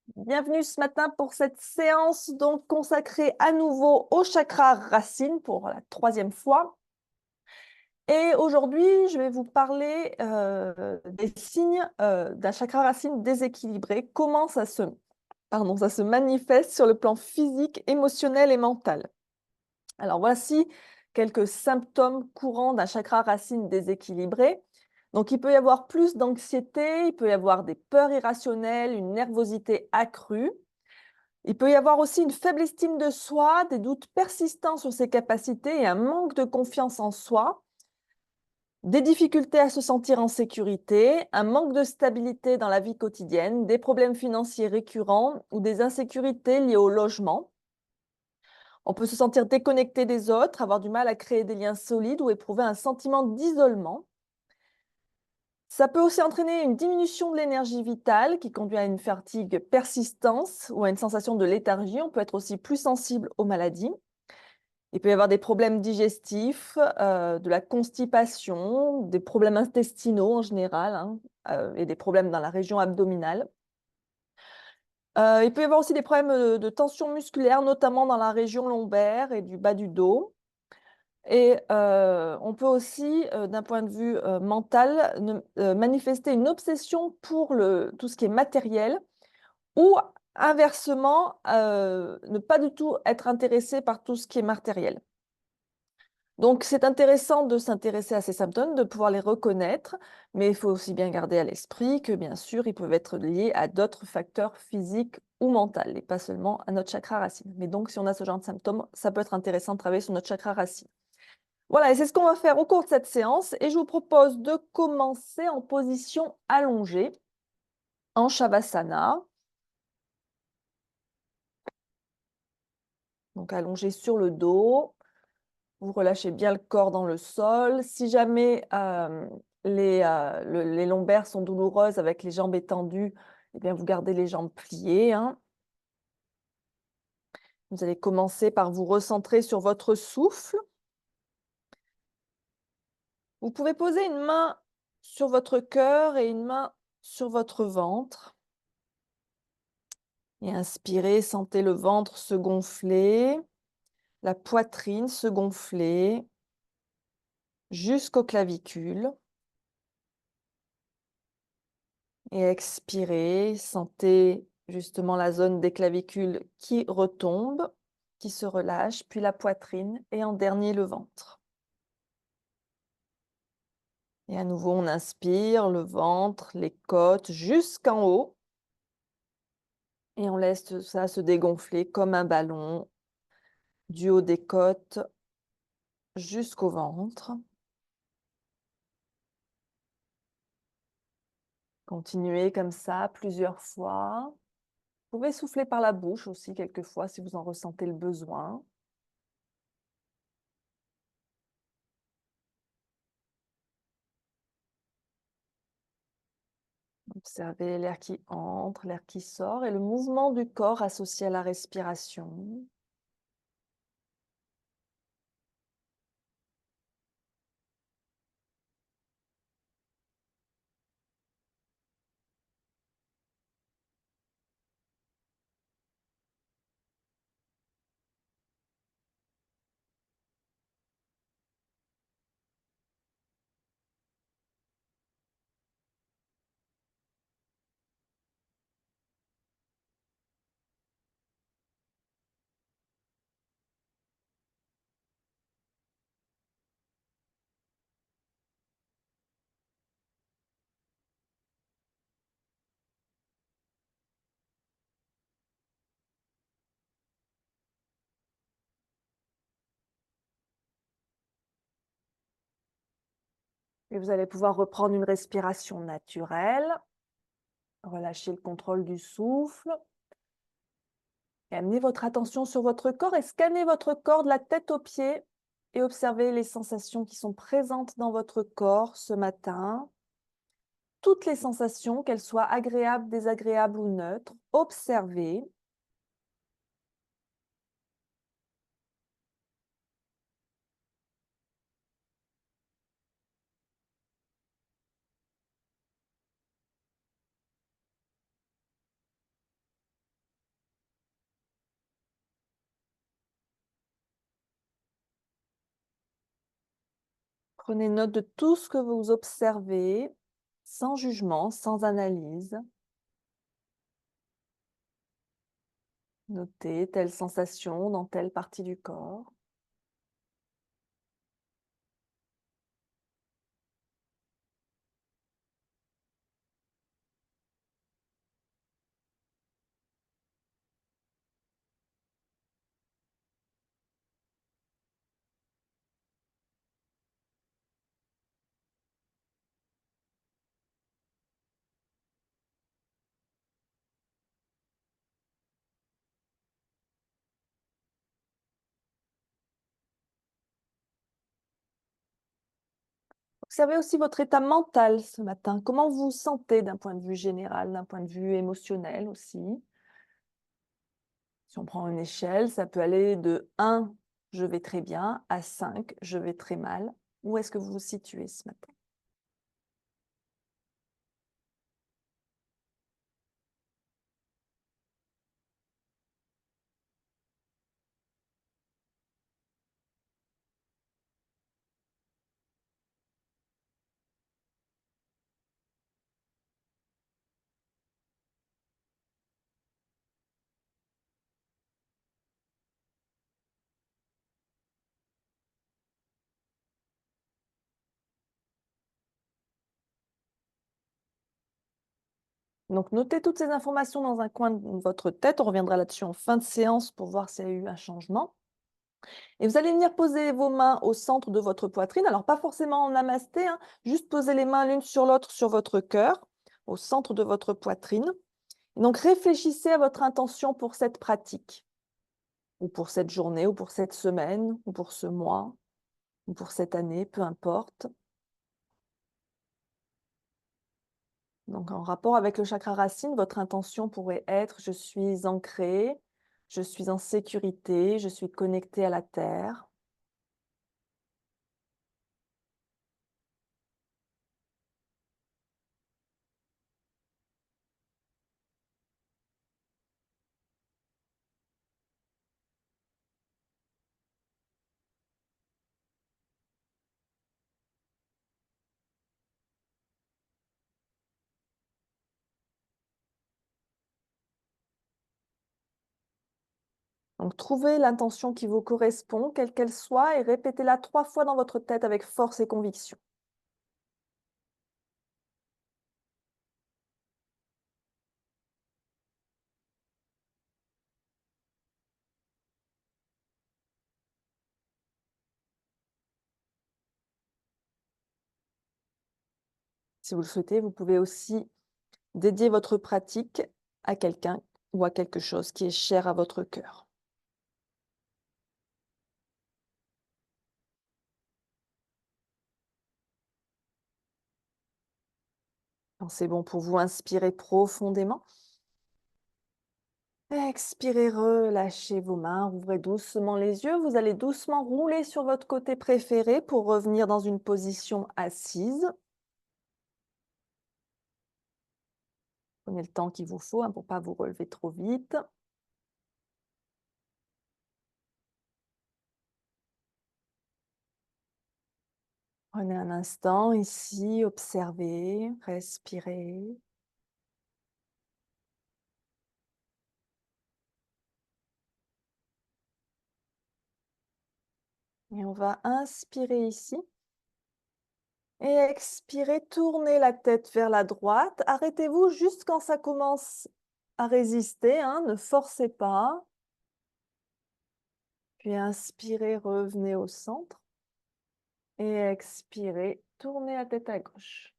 Bienvenue ce matin pour cette séance donc consacrée à nouveau au chakra racine pour la troisième fois. Et aujourd'hui, je vais vous parler des signes d'un chakra racine déséquilibré, comment ça se manifeste sur le plan physique, émotionnel et mental. Alors voici quelques symptômes courants d'un chakra racine déséquilibré. Donc il peut y avoir plus d'anxiété, il peut y avoir des peurs irrationnelles, une nervosité accrue. Il peut y avoir aussi une faible estime de soi, des doutes persistants sur ses capacités et un manque de confiance en soi, des difficultés à se sentir en sécurité, un manque de stabilité dans la vie quotidienne, des problèmes financiers récurrents ou des insécurités liées au logement. On peut se sentir déconnecté des autres, avoir du mal à créer des liens solides ou éprouver un sentiment d'isolement. Ça peut aussi entraîner une diminution de l'énergie vitale qui conduit à une fatigue persistante ou à une sensation de léthargie. On peut être aussi plus sensible aux maladies. Il peut y avoir des problèmes digestifs, de la constipation, des problèmes intestinaux en général, hein, et des problèmes dans la région abdominale. Il peut y avoir aussi des problèmes de tension musculaire, notamment dans la région lombaire et du bas du dos. Et on peut aussi, d'un point de vue mental, manifester une obsession pour tout ce qui est matériel ou inversement, ne pas du tout être intéressé par tout ce qui est matériel. Donc, c'est intéressant de s'intéresser à ces symptômes, de pouvoir les reconnaître, mais il faut aussi bien garder à l'esprit que, bien sûr, ils peuvent être liés à d'autres facteurs physiques ou mentaux, et pas seulement à notre chakra racine. Mais donc, si on a ce genre de symptômes, ça peut être intéressant de travailler sur notre chakra racine. Voilà, et c'est ce qu'on va faire au cours de cette séance. Et je vous propose de commencer en position allongée, en Shavasana. Donc, allongé sur le dos. Vous relâchez bien le corps dans le sol. Si jamais les lombaires sont douloureuses avec les jambes étendues, eh bien, vous gardez les jambes pliées, hein. Vous allez commencer par vous recentrer sur votre souffle. Vous pouvez poser une main sur votre cœur et une main sur votre ventre. Et inspirez, sentez le ventre se gonfler, la poitrine se gonfler jusqu'aux clavicules. Et expirez, sentez justement la zone des clavicules qui retombe, qui se relâche, puis la poitrine et en dernier le ventre. Et à nouveau, on inspire, le ventre, les côtes jusqu'en haut. Et on laisse ça se dégonfler comme un ballon du haut des côtes jusqu'au ventre. Continuez comme ça plusieurs fois. Vous pouvez souffler par la bouche aussi quelquefois si vous en ressentez le besoin. Observez l'air qui entre, l'air qui sort et le mouvement du corps associé à la respiration. Et vous allez pouvoir reprendre une respiration naturelle. Relâchez le contrôle du souffle. Et amenez votre attention sur votre corps et scannez votre corps de la tête aux pieds et observez les sensations qui sont présentes dans votre corps ce matin. Toutes les sensations, qu'elles soient agréables, désagréables ou neutres, observez. Prenez note de tout ce que vous observez, sans jugement, sans analyse. Notez telle sensation dans telle partie du corps. Observez aussi votre état mental ce matin. Comment vous vous sentez d'un point de vue général, d'un point de vue émotionnel aussi. Si on prend une échelle, ça peut aller de 1, je vais très bien, à 5, je vais très mal. Où est-ce que vous vous situez ce matin? Donc, notez toutes ces informations dans un coin de votre tête. On reviendra là-dessus en fin de séance pour voir s'il y a eu un changement. Et vous allez venir poser vos mains au centre de votre poitrine. Alors, pas forcément en namasté, hein, juste poser les mains l'une sur l'autre sur votre cœur, au centre de votre poitrine. Et donc, réfléchissez à votre intention pour cette pratique, ou pour cette journée, ou pour cette semaine, ou pour ce mois, ou pour cette année, peu importe. Donc, en rapport avec le chakra racine, votre intention pourrait être: je suis ancrée, je suis en sécurité, je suis connectée à la terre. Donc, trouvez l'intention qui vous correspond, quelle qu'elle soit, et répétez-la 3 fois dans votre tête avec force et conviction. Si vous le souhaitez, vous pouvez aussi dédier votre pratique à quelqu'un ou à quelque chose qui est cher à votre cœur. Quand c'est bon pour vous, inspirez profondément. Expirez, relâchez vos mains, ouvrez doucement les yeux. Vous allez doucement rouler sur votre côté préféré pour revenir dans une position assise. Prenez le temps qu'il vous faut, hein, pour ne pas vous relever trop vite. Prenez un instant ici, observez, respirez. Et on va inspirer ici. Et expirez, tournez la tête vers la droite. Arrêtez-vous juste quand ça commence à résister, hein, ne forcez pas. Puis inspirez, revenez au centre. Et expirez, tournez la tête à gauche.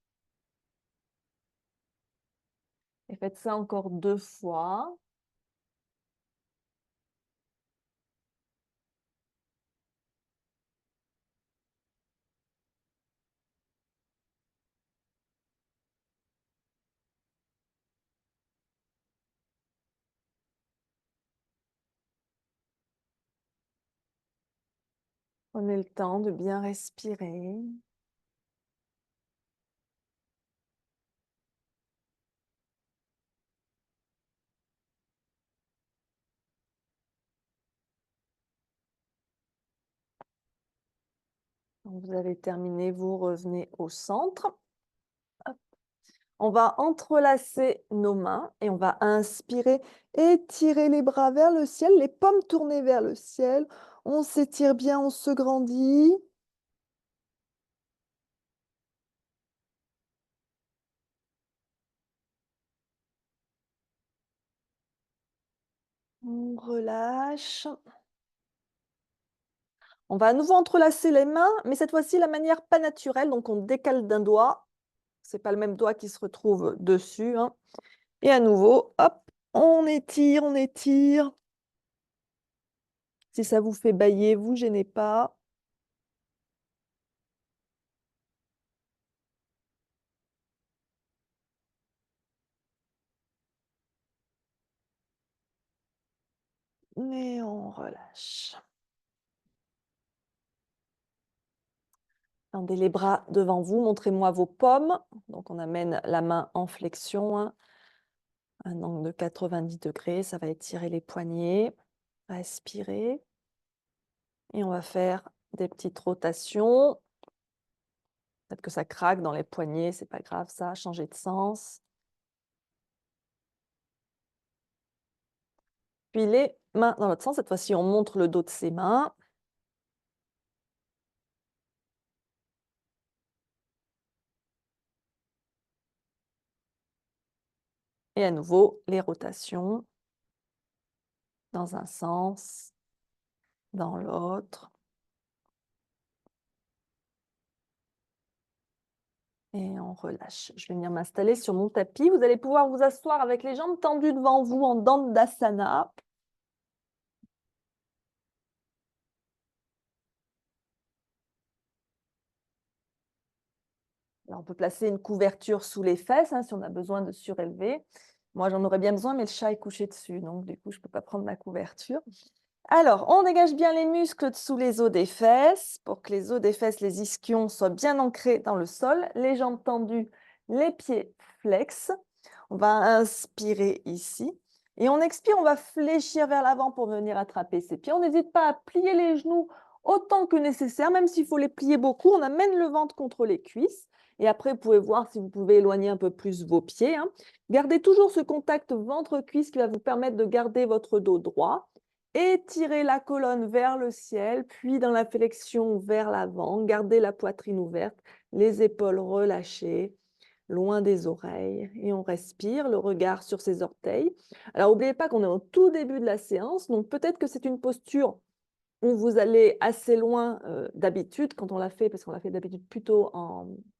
Et faites ça encore 2 fois. Prenez le temps de bien respirer. Quand vous avez terminé, vous revenez au centre. Hop. On va entrelacer nos mains et on va inspirer, étirer les bras vers le ciel, les paumes tournées vers le ciel. On s'étire bien, on se grandit. On relâche. On va à nouveau entrelacer les mains, mais cette fois-ci, la manière pas naturelle. Donc, on décale d'un doigt. C'est pas le même doigt qui se retrouve dessus, hein. Et à nouveau, hop, on étire, on étire. Si ça vous fait bâiller, vous gênez pas. Et on relâche. Tendez les bras devant vous, montrez-moi vos paumes. Donc, on amène la main en flexion, hein, un angle de 90 degrés. Ça va étirer les poignets. Respirez. Et on va faire des petites rotations. Peut-être que ça craque dans les poignets, c'est pas grave ça, changer de sens. Puis les mains dans l'autre sens. Cette fois-ci, on montre le dos de ses mains. Et à nouveau, les rotations dans un sens, dans l'autre. Et on relâche. Je vais venir m'installer sur mon tapis. Vous allez pouvoir vous asseoir avec les jambes tendues devant vous en Dandasana. Alors, on peut placer une couverture sous les fesses, hein, si on a besoin de surélever. Moi, j'en aurais bien besoin, mais le chat est couché dessus, donc du coup, je ne peux pas prendre ma couverture. Alors, on dégage bien les muscles dessous les os des fesses pour que les os des fesses, les ischions, soient bien ancrés dans le sol. Les jambes tendues, les pieds flex. On va inspirer ici. Et on expire, on va fléchir vers l'avant pour venir attraper ses pieds. On n'hésite pas à plier les genoux autant que nécessaire, même s'il faut les plier beaucoup. On amène le ventre contre les cuisses. Et après, vous pouvez voir si vous pouvez éloigner un peu plus vos pieds, hein. Gardez toujours ce contact ventre-cuisse qui va vous permettre de garder votre dos droit. Étirez la colonne vers le ciel, puis dans la flexion vers l'avant. Gardez la poitrine ouverte, les épaules relâchées, loin des oreilles. Et on respire, le regard sur ses orteils. Alors, n'oubliez pas qu'on est au tout début de la séance, donc peut-être que c'est une posture où vous allez assez loin d'habitude quand on l'a fait, parce qu'on l'a fait d'habitude plutôt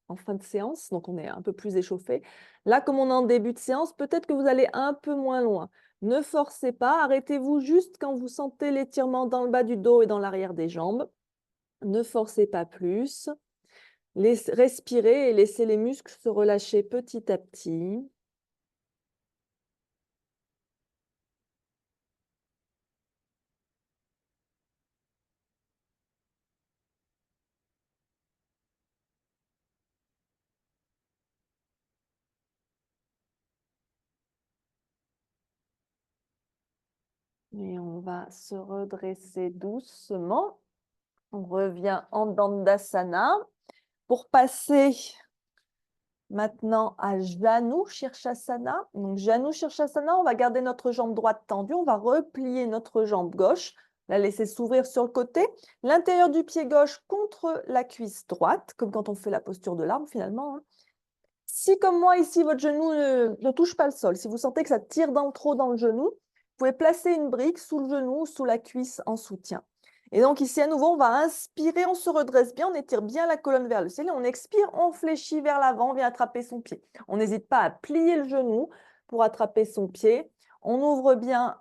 en fin de séance, donc on est un peu plus échauffé. Là, comme on est en début de séance, peut-être que vous allez un peu moins loin. Ne forcez pas, arrêtez-vous juste quand vous sentez l'étirement dans le bas du dos et dans l'arrière des jambes. Ne forcez pas plus. Respirez et laissez les muscles se relâcher petit à petit. Et on va se redresser doucement. On revient en Dandasana. Pour passer maintenant à Janu Shirshasana. Donc, Janu Shirshasana, on va garder notre jambe droite tendue. On va replier notre jambe gauche, la laisser s'ouvrir sur le côté. L'intérieur du pied gauche contre la cuisse droite, comme quand on fait la posture de l'arbre finalement, hein. Si, comme moi ici, votre genou ne touche pas le sol, si vous sentez que ça tire trop dans le genou, vous pouvez placer une brique sous le genou, sous la cuisse en soutien. Et donc ici, à nouveau, on va inspirer, on se redresse bien, on étire bien la colonne vers le ciel et on expire, on fléchit vers l'avant, on vient attraper son pied. On n'hésite pas à plier le genou pour attraper son pied. On ouvre bien,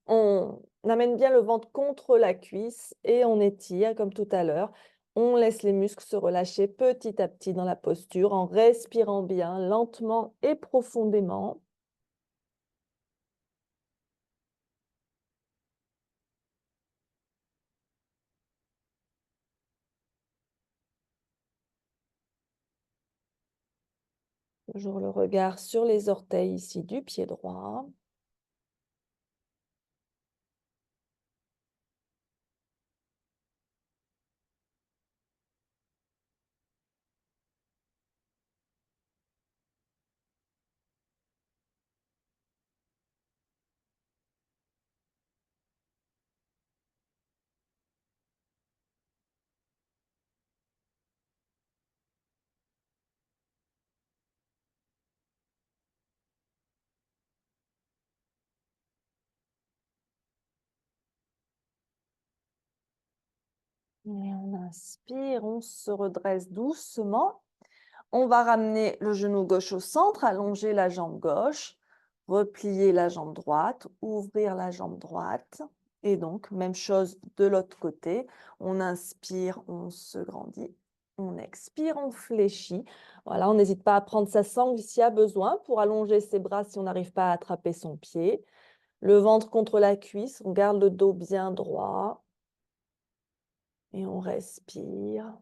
on amène bien le ventre contre la cuisse et on étire comme tout à l'heure. On laisse les muscles se relâcher petit à petit dans la posture en respirant bien, lentement et profondément. Toujours le regard sur les orteils ici du pied droit. Et on inspire, on se redresse doucement. On va ramener le genou gauche au centre, allonger la jambe gauche, replier la jambe droite, ouvrir la jambe droite. Et donc, même chose de l'autre côté. On inspire, on se grandit. On expire, on fléchit. Voilà, on n'hésite pas à prendre sa sangle s'il y a besoin pour allonger ses bras si on n'arrive pas à attraper son pied. Le ventre contre la cuisse, on garde le dos bien droit. Et on respire.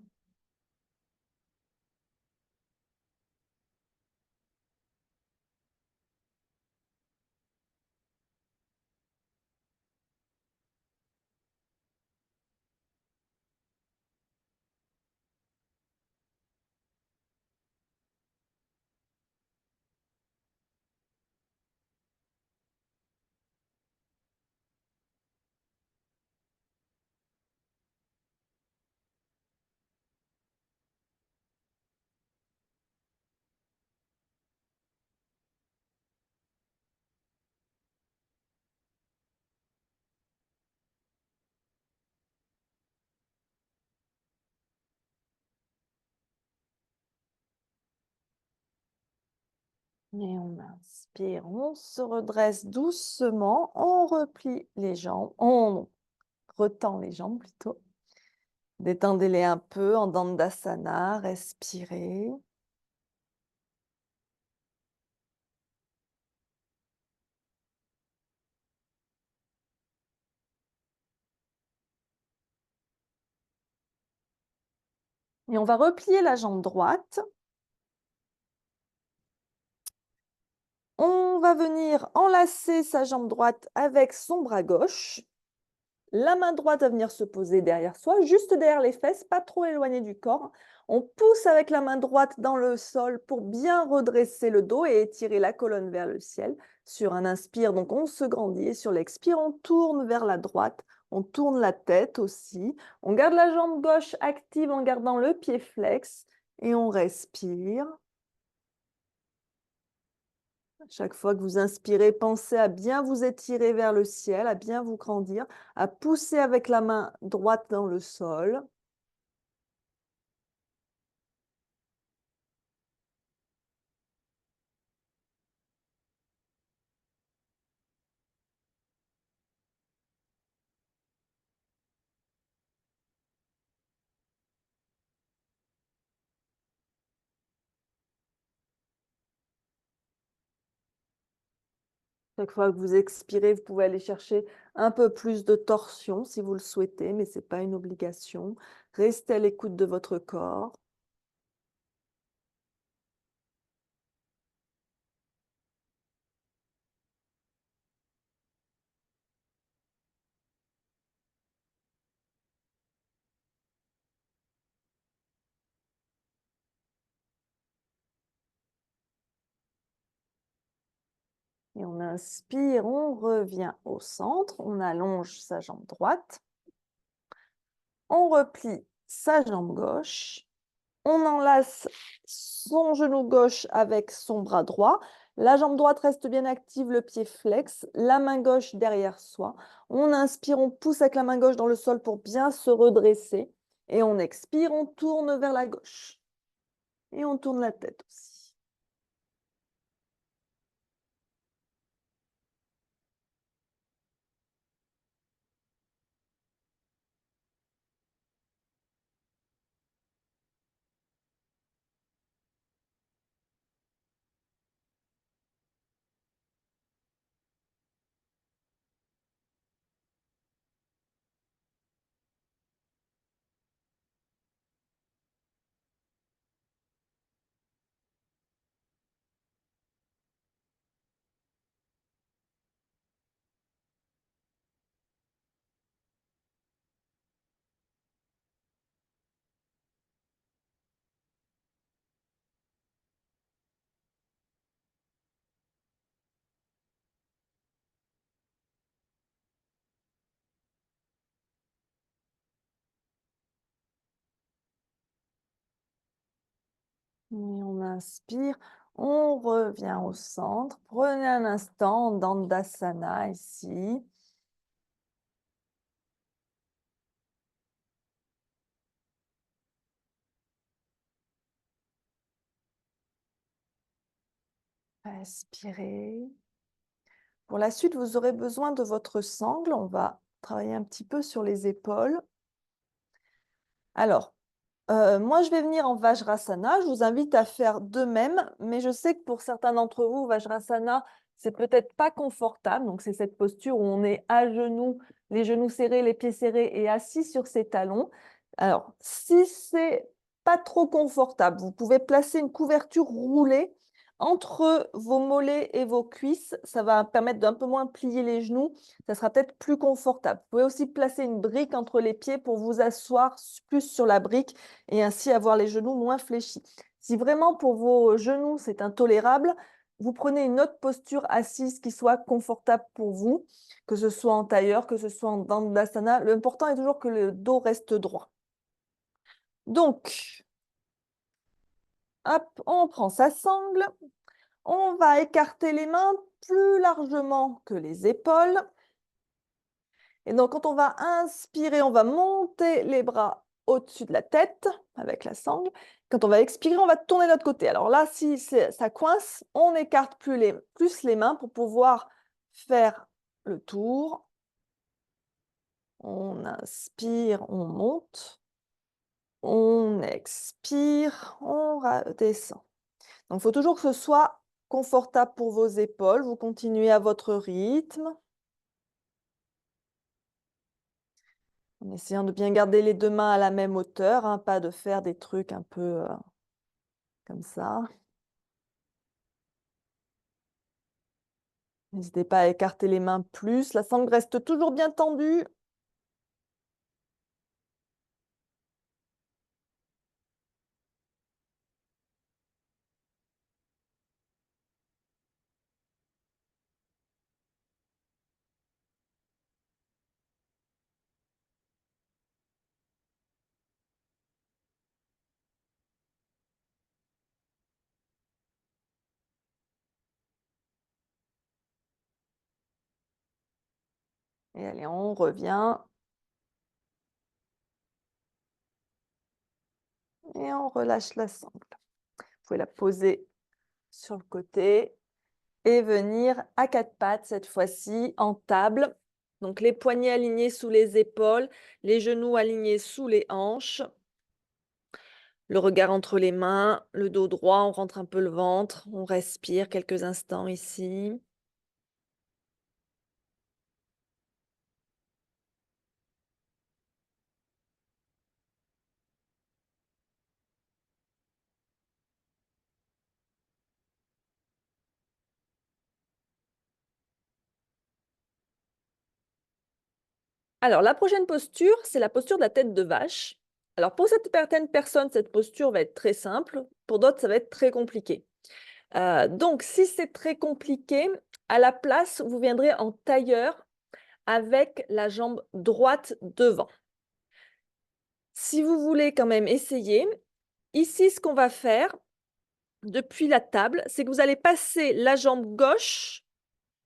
Et on inspire, on se redresse doucement, on replie les jambes, on retend les jambes plutôt. Détendez-les un peu en Dandasana, respirez. Et on va replier la jambe droite. On va venir enlacer sa jambe droite avec son bras gauche. La main droite va venir se poser derrière soi, juste derrière les fesses, pas trop éloigné du corps. On pousse avec la main droite dans le sol pour bien redresser le dos et étirer la colonne vers le ciel. Sur un inspire, donc on se grandit et sur l'expire, on tourne vers la droite. On tourne la tête aussi. On garde la jambe gauche active en gardant le pied flex et on respire. Chaque fois que vous inspirez, pensez à bien vous étirer vers le ciel, à bien vous grandir, à pousser avec la main droite dans le sol. Chaque fois que vous expirez, vous pouvez aller chercher un peu plus de torsion si vous le souhaitez, mais ce n'est pas une obligation. Restez à l'écoute de votre corps. Et on inspire, on revient au centre, on allonge sa jambe droite, on replie sa jambe gauche, on enlace son genou gauche avec son bras droit, la jambe droite reste bien active, le pied flex, la main gauche derrière soi. On inspire, on pousse avec la main gauche dans le sol pour bien se redresser. Et on expire, on tourne vers la gauche. Et on tourne la tête aussi. Et on inspire, on revient au centre. Prenez un instant en Dandasana ici. Respirez. Pour la suite, vous aurez besoin de votre sangle. On va travailler un petit peu sur les épaules. Alors, moi, je vais venir en Vajrasana. Je vous invite à faire de même, mais je sais que pour certains d'entre vous, Vajrasana, c'est peut-être pas confortable. Donc, c'est cette posture où on est à genoux, les genoux serrés, les pieds serrés et assis sur ses talons. Alors, si c'est pas trop confortable, vous pouvez placer une couverture roulée entre vos mollets et vos cuisses. Ça va permettre d'un peu moins plier les genoux. Ça sera peut-être plus confortable. Vous pouvez aussi placer une brique entre les pieds pour vous asseoir plus sur la brique et ainsi avoir les genoux moins fléchis. Si vraiment pour vos genoux c'est intolérable, vous prenez une autre posture assise qui soit confortable pour vous, que ce soit en tailleur, que ce soit en Dandasana. L'important est toujours que le dos reste droit. Donc, hop, on prend sa sangle, on va écarter les mains plus largement que les épaules. Et donc, quand on va inspirer, on va monter les bras au-dessus de la tête avec la sangle. Quand on va expirer, on va tourner de l'autre côté. Alors là, si ça coince, on écarte plus les mains pour pouvoir faire le tour. On inspire, on monte. On expire, on redescend. Donc, il faut toujours que ce soit confortable pour vos épaules. Vous continuez à votre rythme. En essayant de bien garder les deux mains à la même hauteur, hein, pas de faire des trucs un peu comme ça. N'hésitez pas à écarter les mains plus. La sangle reste toujours bien tendue. Et allez, on revient. Et on relâche la sangle. Vous pouvez la poser sur le côté et venir à quatre pattes cette fois-ci en table. Donc les poignets alignés sous les épaules, les genoux alignés sous les hanches. Le regard entre les mains, le dos droit, on rentre un peu le ventre, on respire quelques instants ici. Alors, la prochaine posture, c'est la posture de la tête de vache. Alors, pour certaines personnes, cette posture va être très simple. Pour d'autres, ça va être très compliqué. Donc, si c'est très compliqué, à la place, vous viendrez en tailleur avec la jambe droite devant. Si vous voulez quand même essayer, ici, ce qu'on va faire depuis la table, c'est que vous allez passer la jambe gauche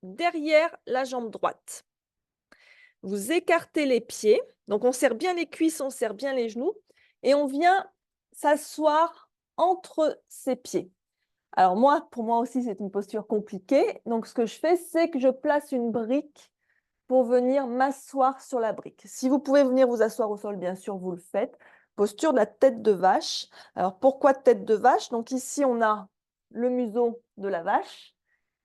derrière la jambe droite. Vous écartez les pieds, donc on serre bien les cuisses, on serre bien les genoux, et on vient s'asseoir entre ses pieds. Alors moi, pour moi aussi, c'est une posture compliquée. Donc ce que je fais, c'est que je place une brique pour venir m'asseoir sur la brique. Si vous pouvez venir vous asseoir au sol, bien sûr, vous le faites. Posture de la tête de vache. Alors pourquoi tête de vache? Donc ici, on a le museau de la vache.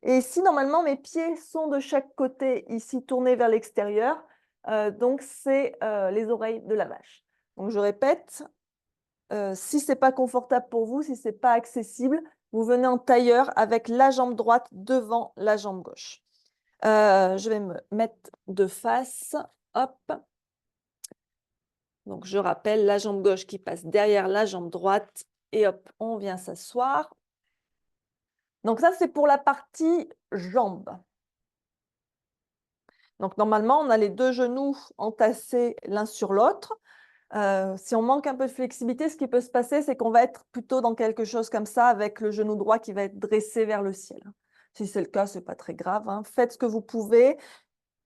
Et ici, normalement, mes pieds sont de chaque côté, ici, tournés vers l'extérieur. Donc, c'est les oreilles de la vache. Donc, je répète, si ce n'est pas confortable pour vous, si ce n'est pas accessible, vous venez en tailleur avec la jambe droite devant la jambe gauche. Je vais me mettre de face. Hop. Donc, je rappelle la jambe gauche qui passe derrière la jambe droite. Et hop, on vient s'asseoir. Donc, ça, c'est pour la partie jambes. Donc, normalement, on a les deux genoux entassés l'un sur l'autre. Si on manque un peu de flexibilité, ce qui peut se passer, c'est qu'on va être plutôt dans quelque chose comme ça, avec le genou droit qui va être dressé vers le ciel. Si c'est le cas, ce n'est pas très grave, hein. Faites ce que vous pouvez,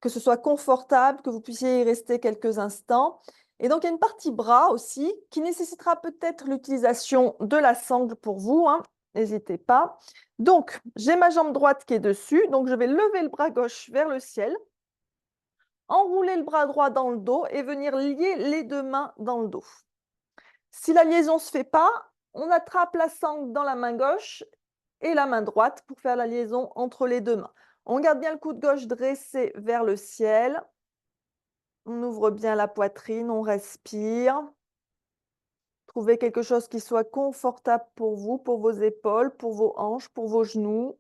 que ce soit confortable, que vous puissiez y rester quelques instants. Et donc, il y a une partie bras aussi qui nécessitera peut-être l'utilisation de la sangle pour vous, hein. n'hésitez pas. Donc, j'ai ma jambe droite qui est dessus. Donc, je vais lever le bras gauche vers le ciel, enrouler le bras droit dans le dos et venir lier les deux mains dans le dos. Si la liaison ne se fait pas, on attrape la sangle dans la main gauche et la main droite pour faire la liaison entre les deux mains. On garde bien le coude gauche dressé vers le ciel. On ouvre bien la poitrine, on respire. Trouvez quelque chose qui soit confortable pour vous, pour vos épaules, pour vos hanches, pour vos genoux.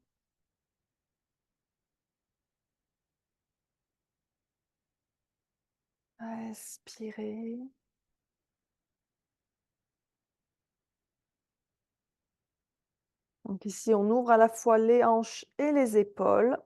Respirez. Donc ici, on ouvre à la fois les hanches et les épaules.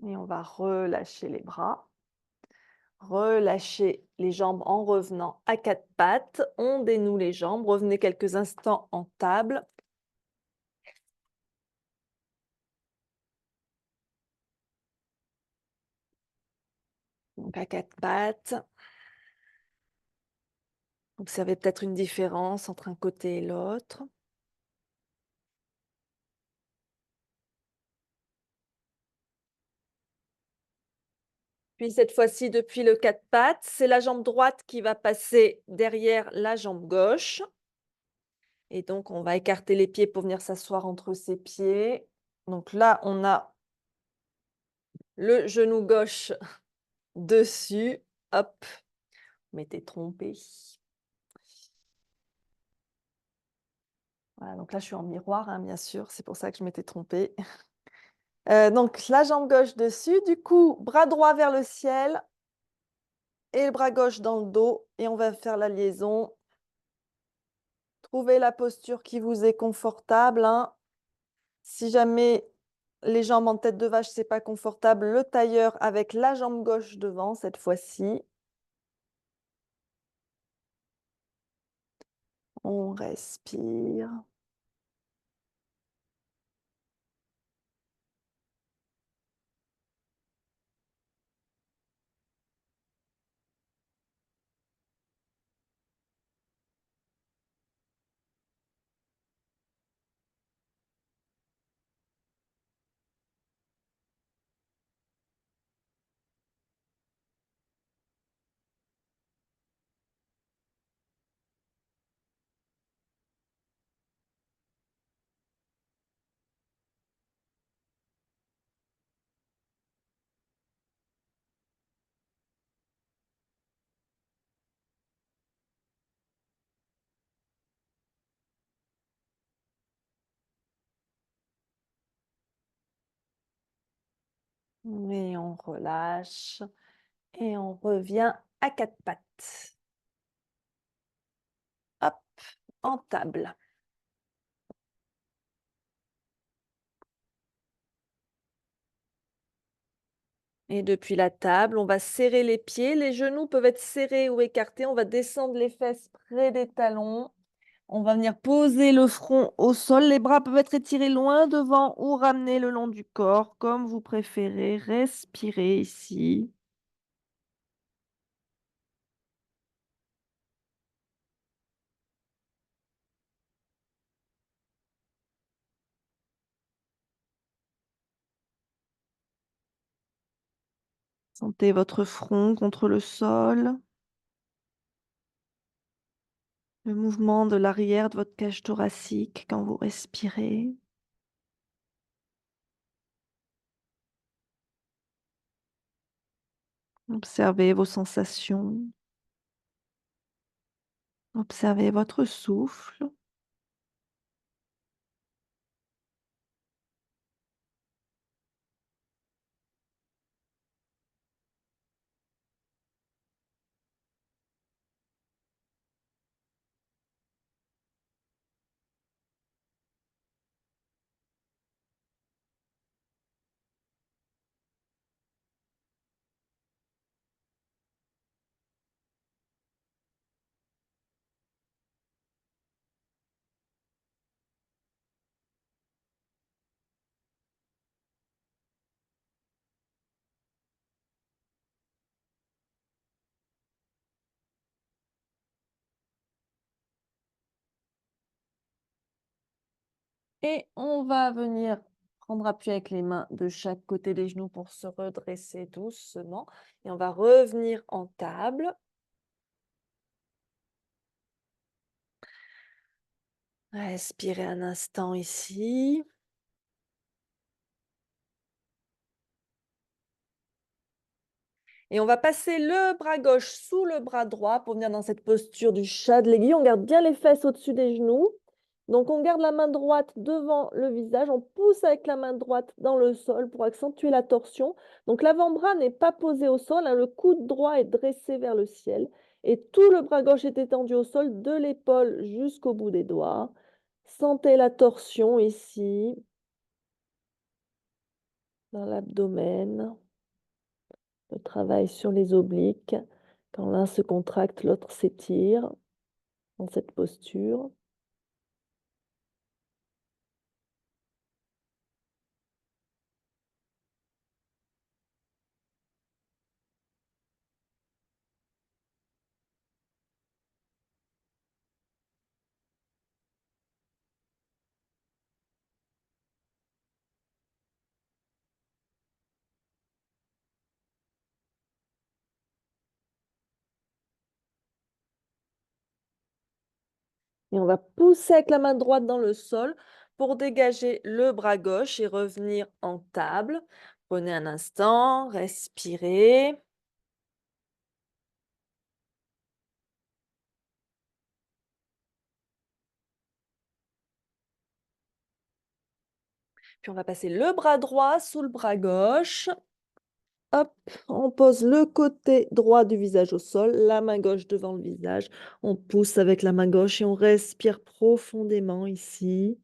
Et on va relâcher les bras. Relâchez les jambes en revenant à quatre pattes. On dénoue les jambes. Revenez quelques instants en table. Donc à quatre pattes. Observez peut-être une différence entre un côté et l'autre. Puis cette fois-ci, depuis le quatre pattes, c'est la jambe droite qui va passer derrière la jambe gauche. Et donc, on va écarter les pieds pour venir s'asseoir entre ses pieds. Donc là, on a le genou gauche dessus. Hop, vous m'étiez trompé. Voilà, donc là, je suis en miroir, hein, bien sûr. C'est pour ça que je m'étais trompée. Donc, la jambe gauche dessus. Du coup, bras droit vers le ciel et le bras gauche dans le dos. Et on va faire la liaison. Trouvez la posture qui vous est confortable, hein. Si jamais les jambes en tête de vache, c'est pas confortable, le tailleur avec la jambe gauche devant cette fois-ci. On respire. Et on relâche. Et on revient à quatre pattes. Hop, en table. Et depuis la table, on va serrer les pieds. Les genoux peuvent être serrés ou écartés. On va descendre les fesses près des talons. On va venir poser le front au sol. Les bras peuvent être étirés loin devant ou ramenés le long du corps, comme vous préférez. Respirez ici. Sentez votre front contre le sol. Le mouvement de l'arrière de votre cage thoracique quand vous respirez. Observez vos sensations. Observez votre souffle. Et on va venir prendre appui avec les mains de chaque côté des genoux pour se redresser doucement. Et on va revenir en table. Respirez un instant ici. Et on va passer le bras gauche sous le bras droit pour venir dans cette posture du chat de l'aiguille. On garde bien les fesses au-dessus des genoux. Donc on garde la main droite devant le visage. On pousse avec la main droite dans le sol pour accentuer la torsion. Donc l'avant-bras n'est pas posé au sol, hein. Le coude droit est dressé vers le ciel. Et tout le bras gauche est étendu au sol, de l'épaule jusqu'au bout des doigts. Sentez la torsion ici, dans l'abdomen. Le travail sur les obliques. Quand l'un se contracte, l'autre s'étire dans cette posture. Et on va pousser avec la main droite dans le sol pour dégager le bras gauche et revenir en table. Prenez un instant, respirez. Puis on va passer le bras droit sous le bras gauche. Hop, on pose le côté droit du visage au sol, la main gauche devant le visage. On pousse avec la main gauche et on respire profondément ici.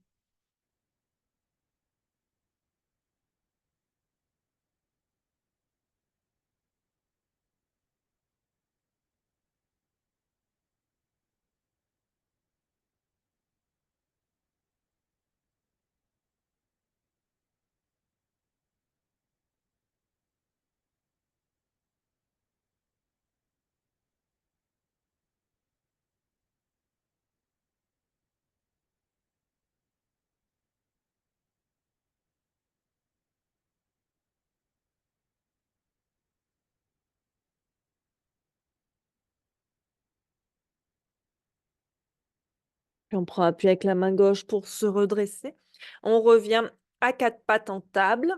Puis on prend appui avec la main gauche pour se redresser. On revient à quatre pattes en table.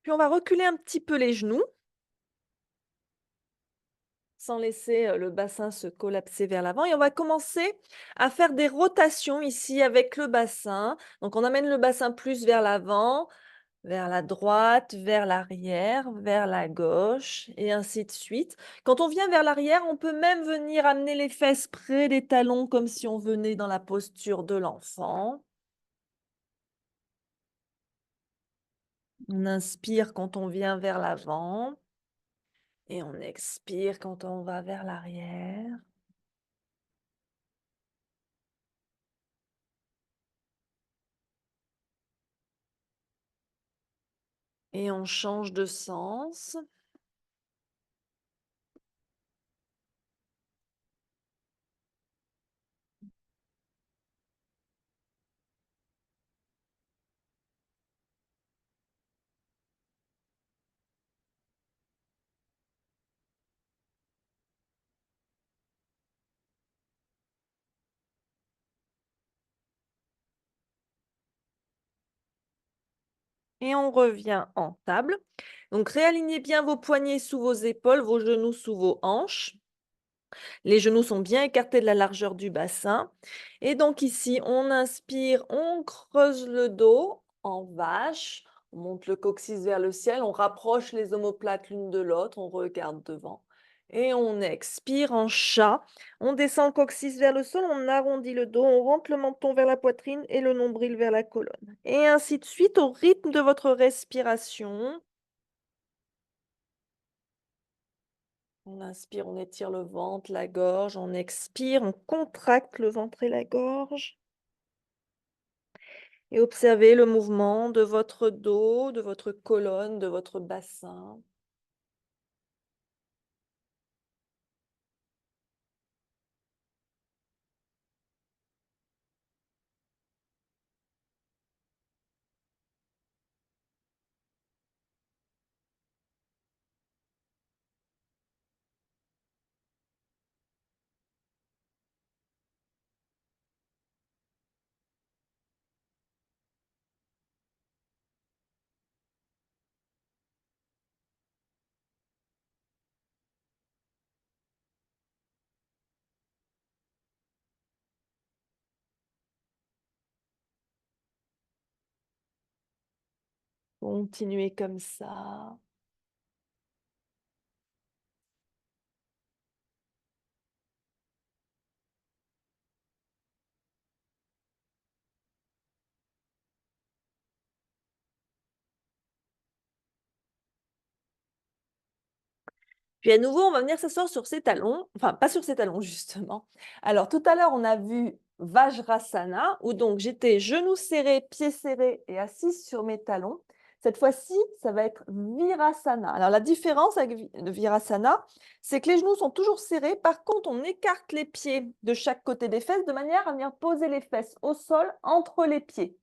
Puis on va reculer un petit peu les genoux sans laisser le bassin se collapser vers l'avant. Et on va commencer à faire des rotations ici avec le bassin. Donc on amène le bassin plus vers l'avant, vers la droite, vers l'arrière, vers la gauche, et ainsi de suite. Quand on vient vers l'arrière, on peut même venir amener les fesses près des talons, comme si on venait dans la posture de l'enfant. On inspire quand on vient vers l'avant, et on expire quand on va vers l'arrière. Et on change de sens. Et on revient en table. Donc, réalignez bien vos poignets sous vos épaules, vos genoux sous vos hanches. Les genoux sont bien écartés de la largeur du bassin. Et donc ici, on inspire, on creuse le dos en vache. On monte le coccyx vers le ciel. On rapproche les omoplates l'une de l'autre. On regarde devant. Et on expire en chat. On descend le coccyx vers le sol. On arrondit le dos. On rentre le menton vers la poitrine et le nombril vers la colonne. Et ainsi de suite au rythme de votre respiration. On inspire, on étire le ventre, la gorge. On expire, on contracte le ventre et la gorge. Et observez le mouvement de votre dos, de votre colonne, de votre bassin. Continuez comme ça. Puis à nouveau, on va venir s'asseoir sur ses talons, enfin pas sur ses talons justement. Alors tout à l'heure, on a vu Vajrasana, où donc j'étais genoux serrés, pieds serrés et assise sur mes talons. Cette fois-ci, ça va être Virasana. Alors la différence avec le Virasana, c'est que les genoux sont toujours serrés. Par contre, on écarte les pieds de chaque côté des fesses de manière à venir poser les fesses au sol entre les pieds.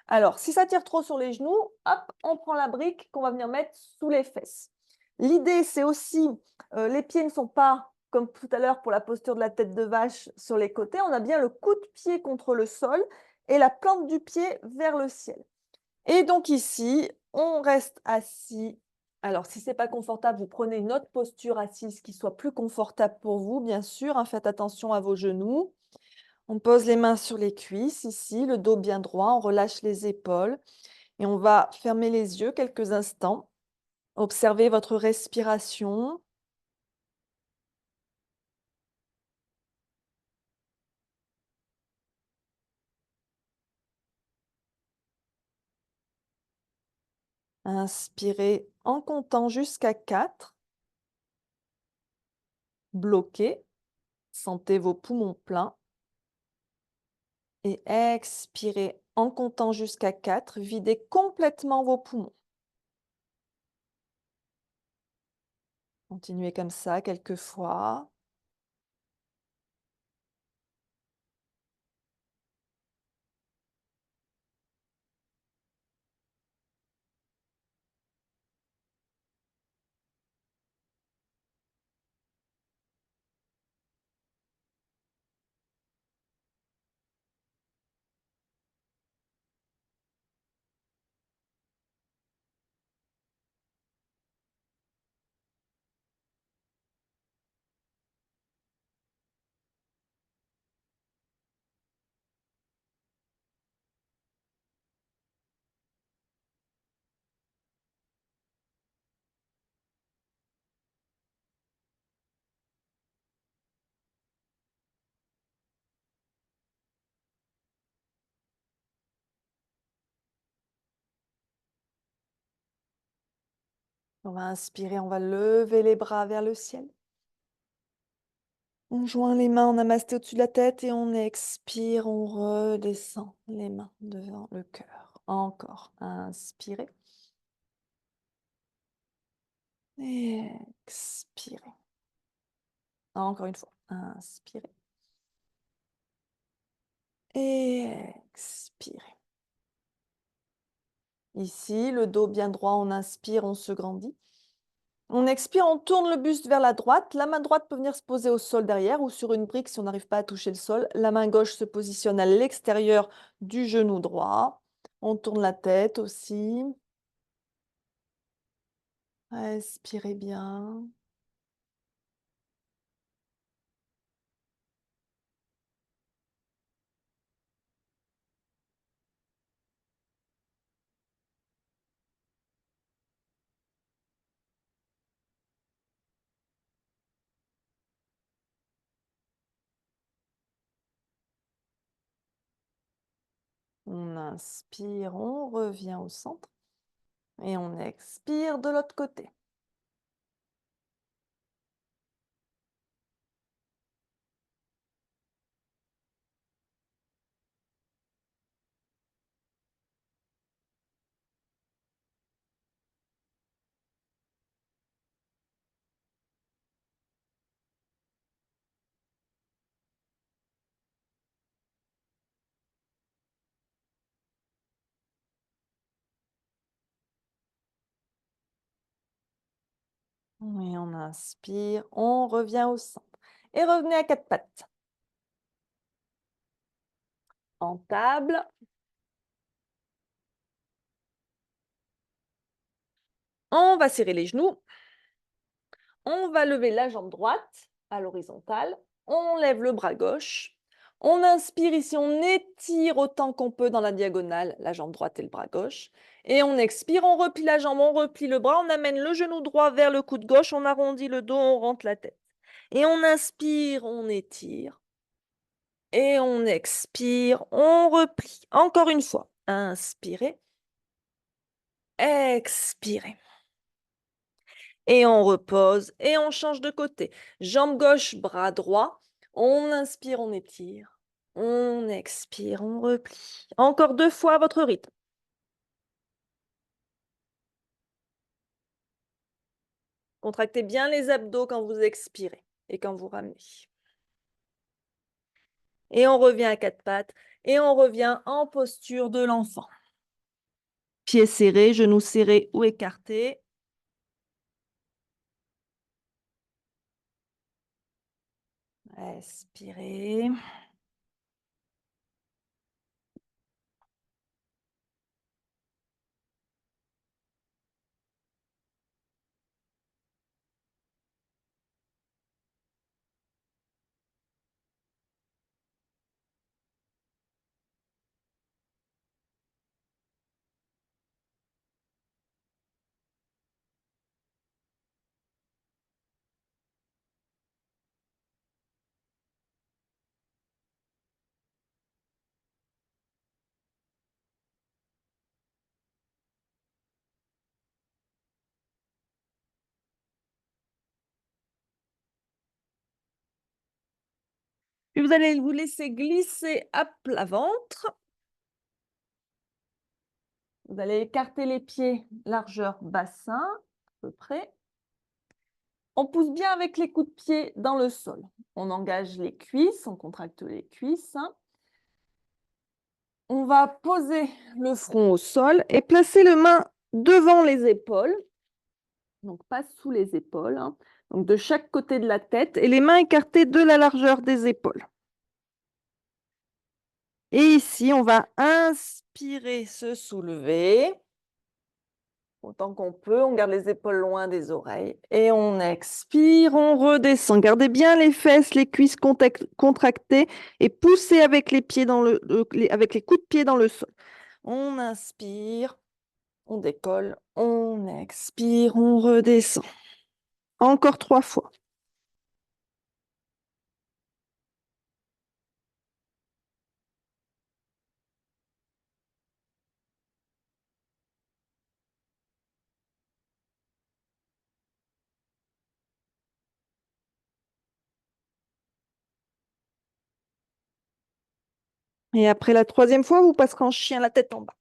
Alors, si ça tire trop sur les genoux, hop, on prend la brique qu'on va venir mettre sous les fesses. L'idée, c'est aussi, les pieds ne sont pas, comme tout à l'heure pour la posture de la tête de vache, sur les côtés. On a bien le coup de pied contre le sol et la plante du pied vers le ciel. Et donc ici, on reste assis. Alors, si ce n'est pas confortable, vous prenez une autre posture assise qui soit plus confortable pour vous, bien sûr, hein, faites attention à vos genoux. On pose les mains sur les cuisses, ici, le dos bien droit, on relâche les épaules et on va fermer les yeux quelques instants. Observez votre respiration. Inspirez en comptant jusqu'à 4. Bloquez. Sentez vos poumons pleins. Et expirez en comptant jusqu'à 4. Videz complètement vos poumons. Continuez comme ça quelques fois. On va inspirer, on va lever les bras vers le ciel. On joint les mains en namasté au-dessus de la tête et on expire, on redescend les mains devant le cœur. Encore, inspirez. Et expirez. Encore une fois, inspirez. Et expirez. Ici, le dos bien droit, on inspire, on se grandit. On expire, on tourne le buste vers la droite. La main droite peut venir se poser au sol derrière ou sur une brique si on n'arrive pas à toucher le sol. La main gauche se positionne à l'extérieur du genou droit. On tourne la tête aussi. Respirez bien. On inspire, on revient au centre. Et on expire de l'autre côté. Et on inspire, on revient au centre. Et revenez à quatre pattes. En table. On va serrer les genoux. On va lever la jambe droite à l'horizontale. On lève le bras gauche. On inspire ici, on étire autant qu'on peut dans la diagonale, la jambe droite et le bras gauche. Et on expire, on replie la jambe, on replie le bras, on amène le genou droit vers le coude gauche, on arrondit le dos, on rentre la tête. Et on inspire, on étire. Et on expire, on replie. Encore une fois. Inspirez. Expirez. Et on repose et on change de côté. Jambe gauche, bras droit. On inspire, on étire. On expire, on replie. Encore 2 fois à votre rythme. Contractez bien les abdos quand vous expirez et quand vous ramenez. Et on revient à 4 pattes et on revient en posture de l'enfant. Pieds serrés, genoux serrés ou écartés. Expirez. Puis vous allez vous laisser glisser à plat ventre. Vous allez écarter les pieds, largeur bassin, à peu près. On pousse bien avec les coups de pied dans le sol. On engage les cuisses, on contracte les cuisses. On va poser le front au sol et placer les mains devant les épaules. Donc pas sous les épaules. Donc de chaque côté de la tête et les mains écartées de la largeur des épaules. Et ici, on va inspirer, se soulever. Autant qu'on peut, on garde les épaules loin des oreilles. Et on expire, on redescend. Gardez bien les fesses, les cuisses contractées et poussez avec les pieds avec les coups de pied dans le sol. On inspire, on décolle, on expire, on redescend. Encore 3 fois. Et après la 3e fois, vous passerez en chien la tête en bas.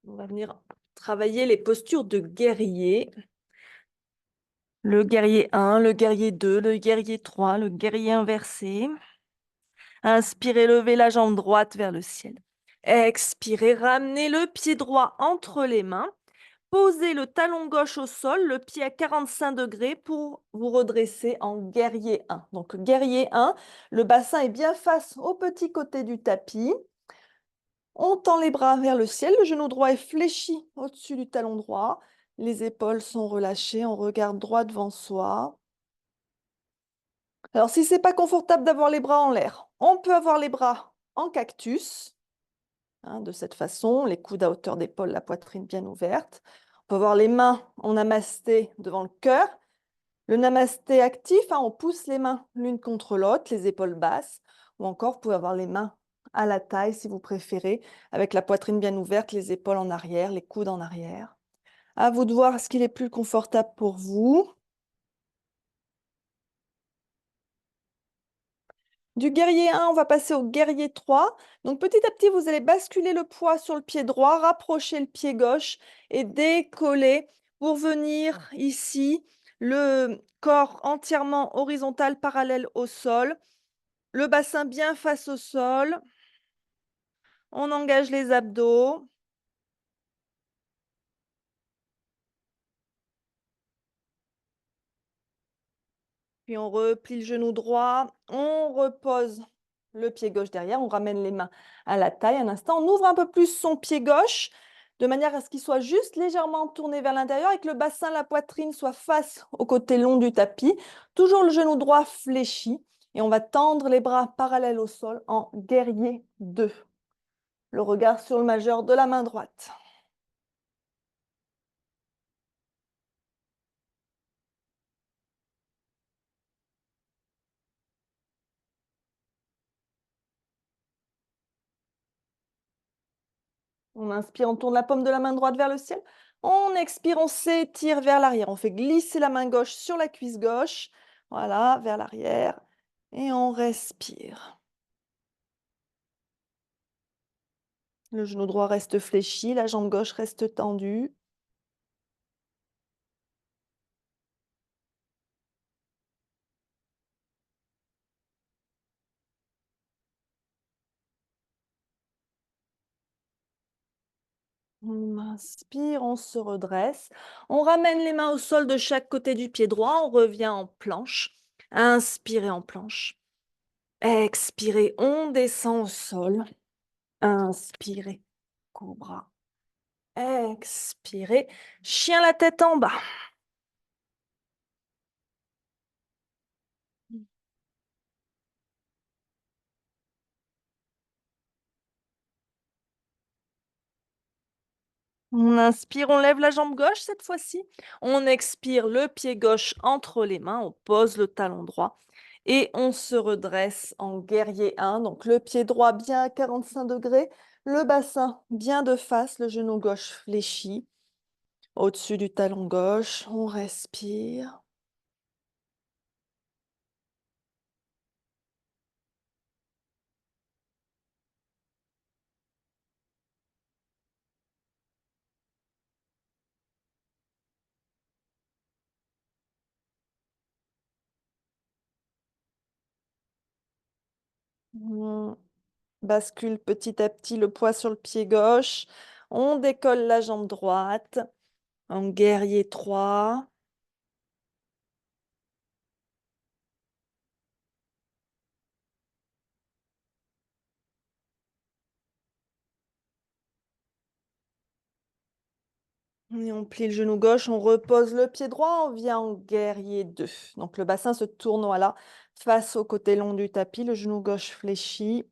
On va venir travailler les postures de guerrier. Le guerrier 1, le guerrier 2, le guerrier 3, le guerrier inversé. Inspirez, levez la jambe droite vers le ciel. Expirez, ramenez le pied droit entre les mains. Posez le talon gauche au sol, le pied à 45 degrés pour vous redresser en guerrier 1. Donc guerrier 1, le bassin est bien face au petit côté du tapis. On tend les bras vers le ciel, le genou droit est fléchi au-dessus du talon droit. Les épaules sont relâchées, on regarde droit devant soi. Alors, si ce n'est pas confortable d'avoir les bras en l'air, on peut avoir les bras en cactus, de cette façon, les coudes à hauteur d'épaule, la poitrine bien ouverte. On peut avoir les mains en namasté devant le cœur. Le namasté actif, on pousse les mains l'une contre l'autre, les épaules basses. Ou encore, vous pouvez avoir les mains à la taille, si vous préférez, avec la poitrine bien ouverte, les épaules en arrière, les coudes en arrière. À vous de voir ce qu'il est plus confortable pour vous. Du guerrier 1, on va passer au guerrier 3. Donc petit à petit, vous allez basculer le poids sur le pied droit, rapprocher le pied gauche et décoller pour venir ici, le corps entièrement horizontal, parallèle au sol, le bassin bien face au sol. On engage les abdos. Puis on replie le genou droit, on repose le pied gauche derrière, on ramène les mains à la taille un instant, on ouvre un peu plus son pied gauche, de manière à ce qu'il soit juste légèrement tourné vers l'intérieur et que le bassin, la poitrine soient face au côté long du tapis. Toujours le genou droit fléchi et on va tendre les bras parallèles au sol en guerrier 2. Le regard sur le majeur de la main droite. On inspire, on tourne la paume de la main droite vers le ciel. On expire, on s'étire vers l'arrière. On fait glisser la main gauche sur la cuisse gauche. Voilà, vers l'arrière. Et on respire. Le genou droit reste fléchi, la jambe gauche reste tendue. On inspire, on se redresse. On ramène les mains au sol de chaque côté du pied droit. On revient en planche. Inspirez en planche. Expirez, on descend au sol. Inspirez, cobra. Expirez, chien la tête en bas. On inspire, on lève la jambe gauche cette fois-ci. On expire, le pied gauche entre les mains. On pose le talon droit. Et on se redresse en guerrier 1. Donc le pied droit bien à 45 degrés. Le bassin bien de face, le genou gauche fléchi. Au-dessus du talon gauche, on respire. On bascule petit à petit le poids sur le pied gauche. On décolle la jambe droite en guerrier 3. Et on plie le genou gauche, on repose le pied droit, on vient en guerrier 2. Donc le bassin se tourne voilà, face au côté long du tapis, le genou gauche fléchi.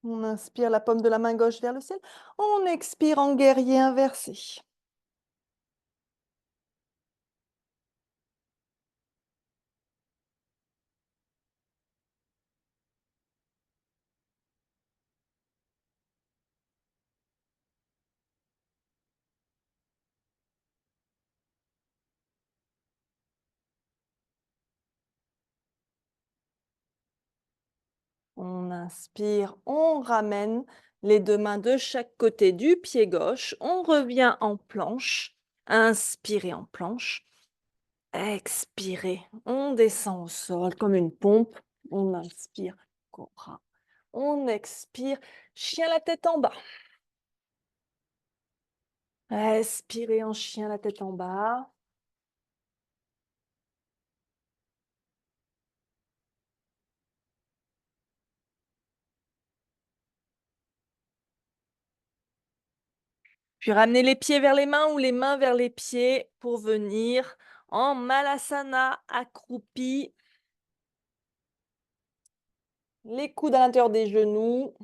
On inspire la paume de la main gauche vers le ciel. On expire en guerrier inversé. On inspire, on ramène les deux mains de chaque côté du pied gauche. On revient en planche. Inspirez en planche. Expirez. On descend au sol comme une pompe. On inspire, cobra. On expire, chien la tête en bas. Expirez en chien la tête en bas. Puis ramenez les pieds vers les mains ou les mains vers les pieds pour venir en Malasana accroupi. Les coudes à l'intérieur des genoux.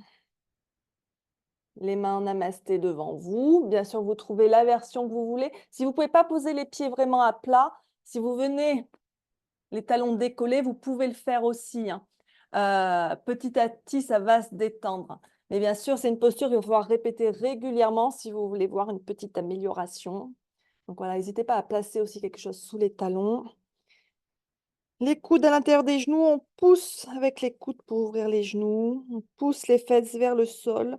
Les mains en namasté devant vous. Bien sûr, vous trouvez la version que vous voulez. Si vous ne pouvez pas poser les pieds vraiment à plat, si vous venez les talons décollés, vous pouvez le faire aussi, hein. Petit à petit, ça va se détendre. Mais bien sûr, c'est une posture qu'il va falloir répéter régulièrement si vous voulez voir une petite amélioration. Donc voilà, n'hésitez pas à placer aussi quelque chose sous les talons. Les coudes à l'intérieur des genoux, on pousse avec les coudes pour ouvrir les genoux. On pousse les fesses vers le sol.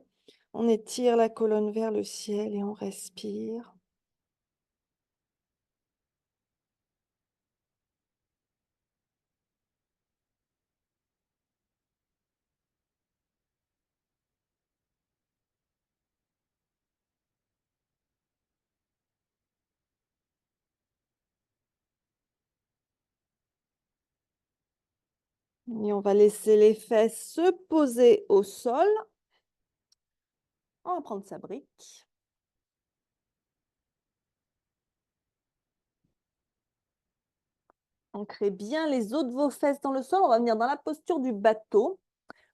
On étire la colonne vers le ciel et on respire. Et on va laisser les fesses se poser au sol. On va prendre sa brique. Ancrez bien les os de vos fesses dans le sol. On va venir dans la posture du bateau.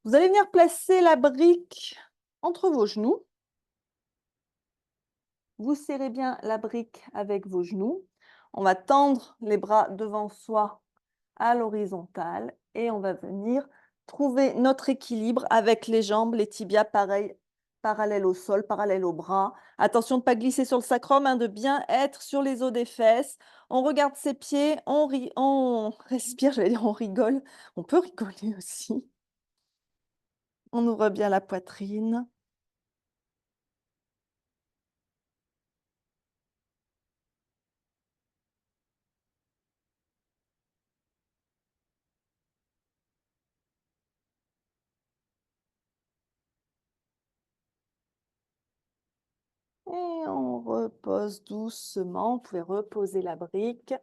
Vous allez venir placer la brique entre vos genoux. Vous serrez bien la brique avec vos genoux. On va tendre les bras devant soi à l'horizontale et on va venir trouver notre équilibre avec les jambes, les tibias pareil, parallèles au sol, parallèles aux bras. Attention de ne pas glisser sur le sacrum, hein, de bien être sur les os des fesses. On regarde ses pieds, on respire, j'allais dire on rigole. On peut rigoler aussi. On ouvre bien la poitrine. Et on repose doucement. Vous pouvez reposer la brique.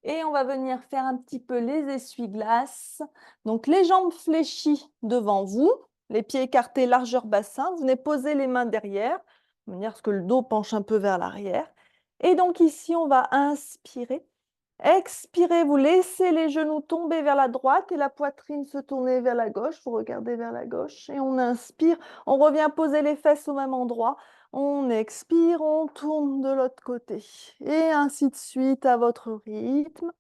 Et on va venir faire un petit peu les essuie-glaces. Donc, les jambes fléchies devant vous, les pieds écartés, largeur bassin. Vous venez poser les mains derrière, de manière à ce que le dos penche un peu vers l'arrière. Et donc, ici, on va inspirer. Expirez, vous laissez les genoux tomber vers la droite et la poitrine se tourner vers la gauche. Vous regardez vers la gauche et on inspire. On revient poser les fesses au même endroit. On expire, on tourne de l'autre côté. Et ainsi de suite à votre rythme.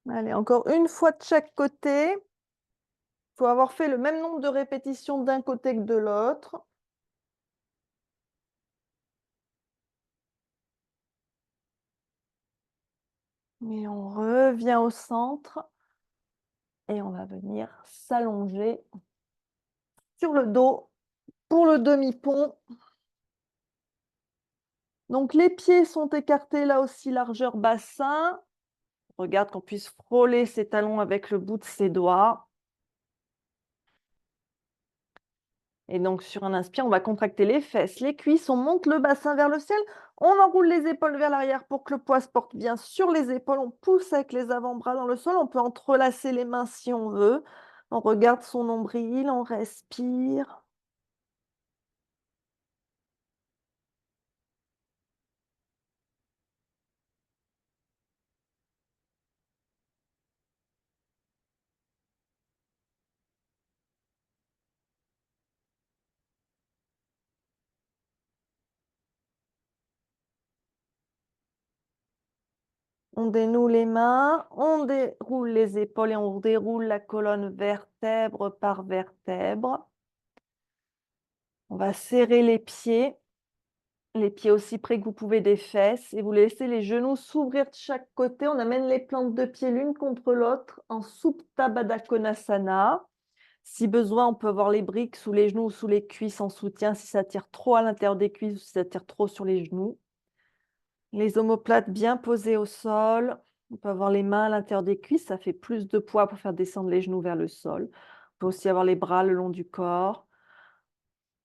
Allez, encore une fois de chaque côté. Il faut avoir fait le même nombre de répétitions d'un côté que de l'autre. Et on revient au centre. Et on va venir s'allonger sur le dos pour le demi-pont. Donc les pieds sont écartés là aussi, largeur bassin. Regarde qu'on puisse frôler ses talons avec le bout de ses doigts. Et donc sur un inspire, on va contracter les fesses, les cuisses, on monte le bassin vers le ciel, on enroule les épaules vers l'arrière pour que le poids se porte bien sur les épaules, on pousse avec les avant-bras dans le sol, on peut entrelacer les mains si on veut. On regarde son nombril, on respire. On dénoue les mains, on déroule les épaules et on déroule la colonne vertèbre par vertèbre. On va serrer les pieds aussi près que vous pouvez des fesses et vous laissez les genoux s'ouvrir de chaque côté. On amène les plantes de pied l'une contre l'autre en Supta Baddha Konasana. Si besoin, on peut avoir les briques sous les genoux ou sous les cuisses en soutien si ça tire trop à l'intérieur des cuisses ou si ça tire trop sur les genoux. Les omoplates bien posées au sol. On peut avoir les mains à l'intérieur des cuisses, ça fait plus de poids pour faire descendre les genoux vers le sol. On peut aussi avoir les bras le long du corps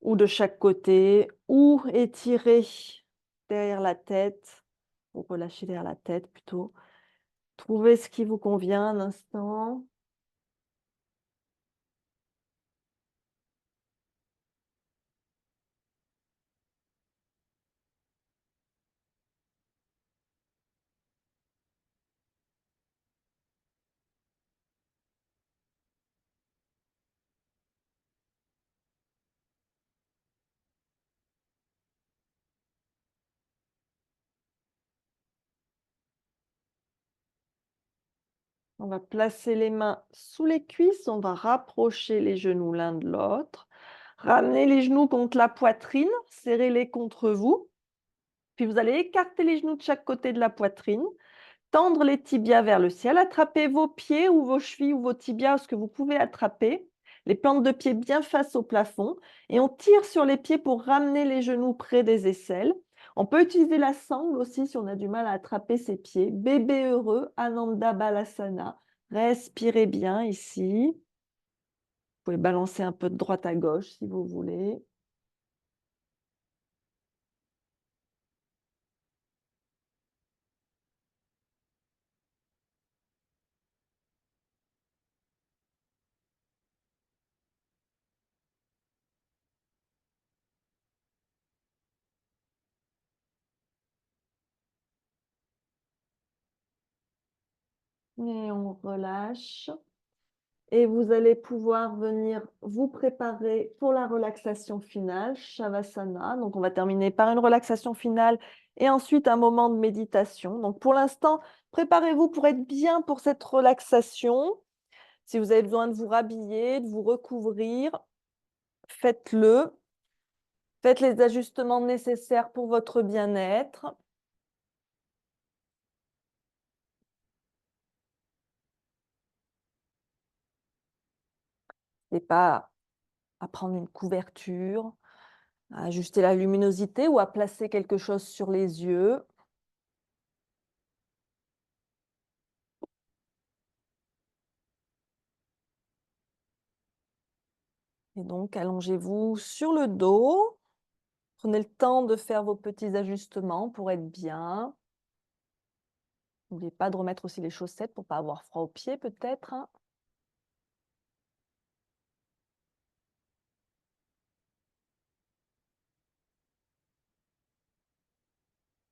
ou de chaque côté, ou étirer derrière la tête, ou relâcher derrière la tête plutôt. Trouvez ce qui vous convient un instant. On va placer les mains sous les cuisses, on va rapprocher les genoux l'un de l'autre. Ramenez les genoux contre la poitrine, serrez-les contre vous. Puis vous allez écarter les genoux de chaque côté de la poitrine. Tendre les tibias vers le ciel, attrapez vos pieds ou vos chevilles ou vos tibias, ce que vous pouvez attraper. Les plantes de pied bien face au plafond. Et on tire sur les pieds pour ramener les genoux près des aisselles. On peut utiliser la sangle aussi si on a du mal à attraper ses pieds. Bébé heureux, Ananda Balasana. Respirez bien ici. Vous pouvez balancer un peu de droite à gauche si vous voulez. Et on relâche. Et vous allez pouvoir venir vous préparer pour la relaxation finale, Shavasana. Donc, on va terminer par une relaxation finale et ensuite un moment de méditation. Donc, pour l'instant, préparez-vous pour être bien pour cette relaxation. Si vous avez besoin de vous rhabiller, de vous recouvrir, faites-le. Faites les ajustements nécessaires pour votre bien-être. Et pas à prendre une couverture, à ajuster la luminosité ou à placer quelque chose sur les yeux. Et donc, allongez-vous sur le dos. Prenez le temps de faire vos petits ajustements pour être bien. N'oubliez pas de remettre aussi les chaussettes pour ne pas avoir froid aux pieds peut-être, hein.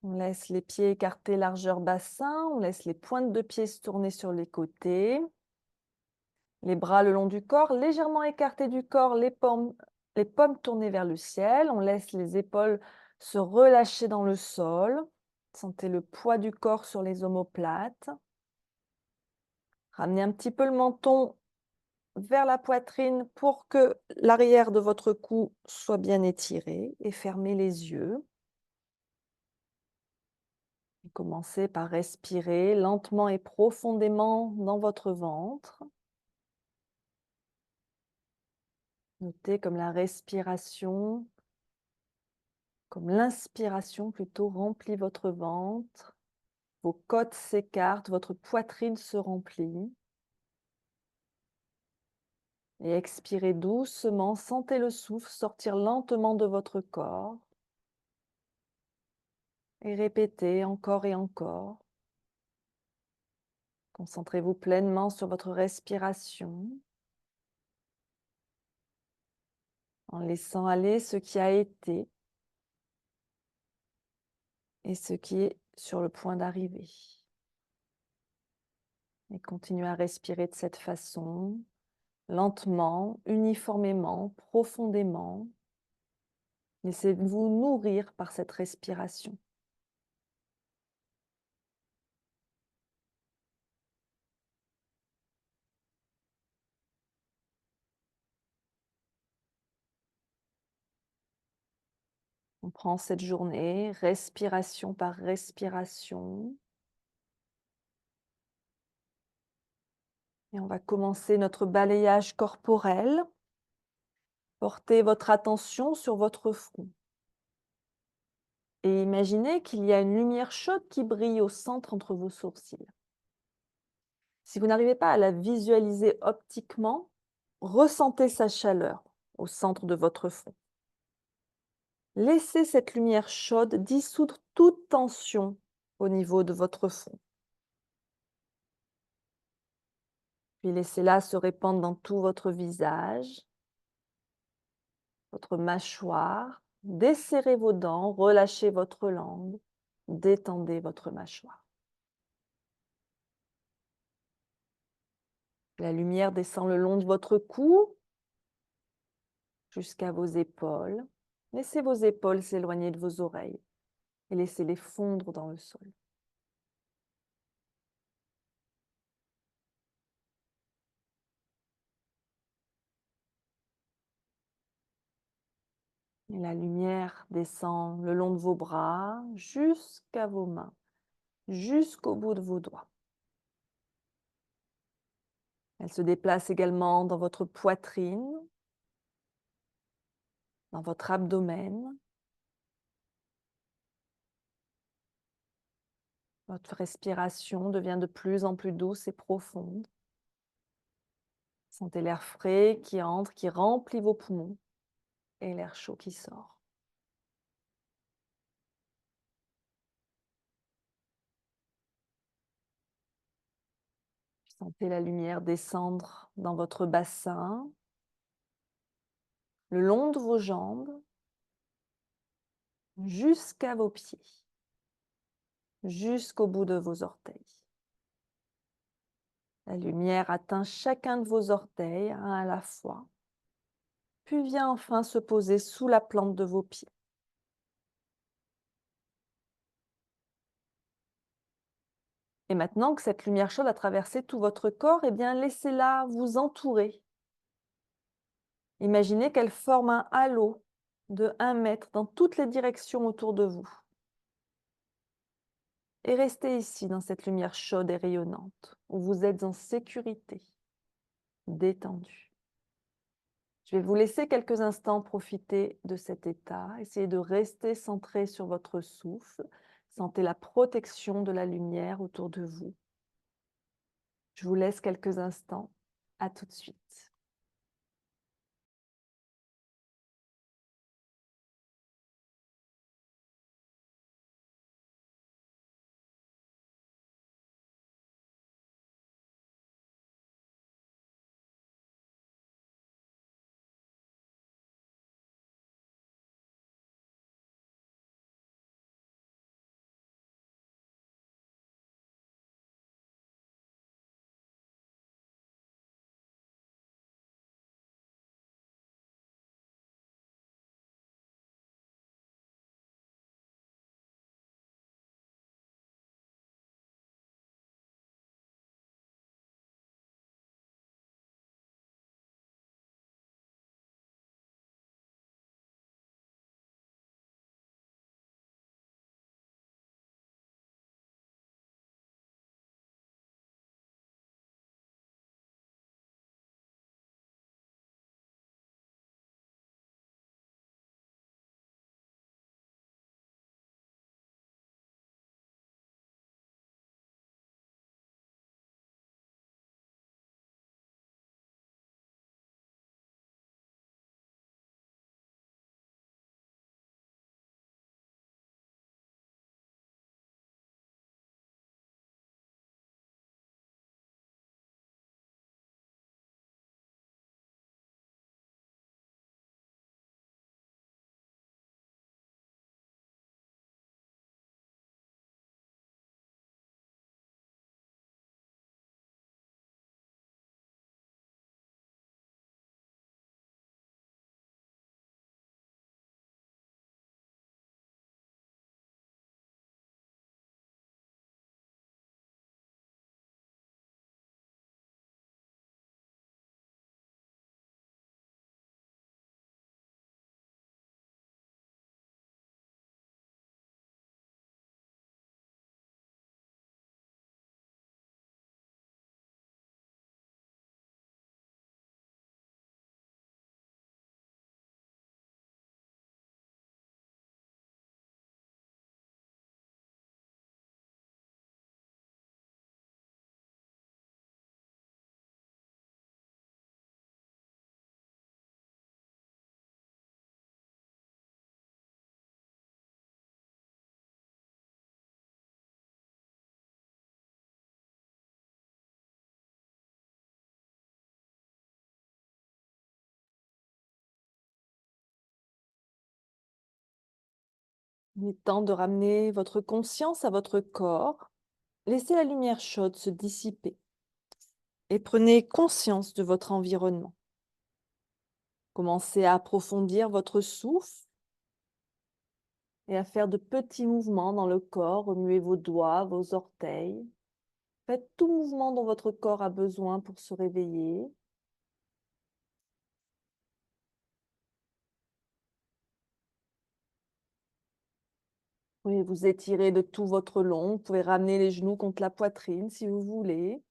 On laisse les pieds écartés largeur bassin. On laisse les pointes de pied se tourner sur les côtés. Les bras le long du corps, légèrement écartés du corps, les pommes tournées vers le ciel. On laisse les épaules se relâcher dans le sol. Sentez le poids du corps sur les omoplates. Ramenez un petit peu le menton vers la poitrine pour que l'arrière de votre cou soit bien étiré et fermez les yeux. Et commencez par respirer lentement et profondément dans votre ventre. Notez comme la respiration, comme l'inspiration plutôt, remplit votre ventre. Vos côtes s'écartent, votre poitrine se remplit. Et expirez doucement, sentez le souffle sortir lentement de votre corps. Et répétez encore et encore. Concentrez-vous pleinement sur votre respiration, en laissant aller ce qui a été et ce qui est sur le point d'arriver. Et continuez à respirer de cette façon, lentement, uniformément, profondément. Laissez-vous nourrir par cette respiration. On prend cette journée, respiration par respiration. Et on va commencer notre balayage corporel. Portez votre attention sur votre front. Et imaginez qu'il y a une lumière chaude qui brille au centre entre vos sourcils. Si vous n'arrivez pas à la visualiser optiquement, ressentez sa chaleur au centre de votre front. Laissez cette lumière chaude dissoudre toute tension au niveau de votre front. Puis laissez-la se répandre dans tout votre visage, votre mâchoire. Desserrez vos dents, relâchez votre langue, détendez votre mâchoire. La lumière descend le long de votre cou jusqu'à vos épaules. Laissez vos épaules s'éloigner de vos oreilles et laissez-les fondre dans le sol. Et la lumière descend le long de vos bras jusqu'à vos mains. jusqu'au bout de vos doigts. Elle se déplace également dans votre poitrine, dans votre abdomen. Votre respiration devient de plus en plus douce et profonde. Sentez l'air frais qui entre, qui remplit vos poumons et l'air chaud qui sort. Sentez la lumière descendre dans votre bassin, le long de vos jambes, jusqu'à vos pieds, jusqu'au bout de vos orteils. La lumière atteint chacun de vos orteils, un à la fois, puis vient enfin se poser sous la plante de vos pieds. Et maintenant que cette lumière chaude a traversé tout votre corps, eh bien laissez-la vous entourer. Imaginez qu'elle forme un halo de 1 mètre dans toutes les directions autour de vous. Et restez ici dans cette lumière chaude et rayonnante, où vous êtes en sécurité, détendu. Je vais vous laisser quelques instants profiter de cet état. Essayez de rester centré sur votre souffle. Sentez la protection de la lumière autour de vous. Je vous laisse quelques instants. À tout de suite. Il est temps de ramener votre conscience à votre corps. Laissez la lumière chaude se dissiper et prenez conscience de votre environnement. Commencez à approfondir votre souffle et à faire de petits mouvements dans le corps. Remuez vos doigts, vos orteils. Faites tout mouvement dont votre corps a besoin pour se réveiller. pouvez vous étirer de tout votre long. Vous pouvez ramener les genoux contre la poitrine si vous voulez.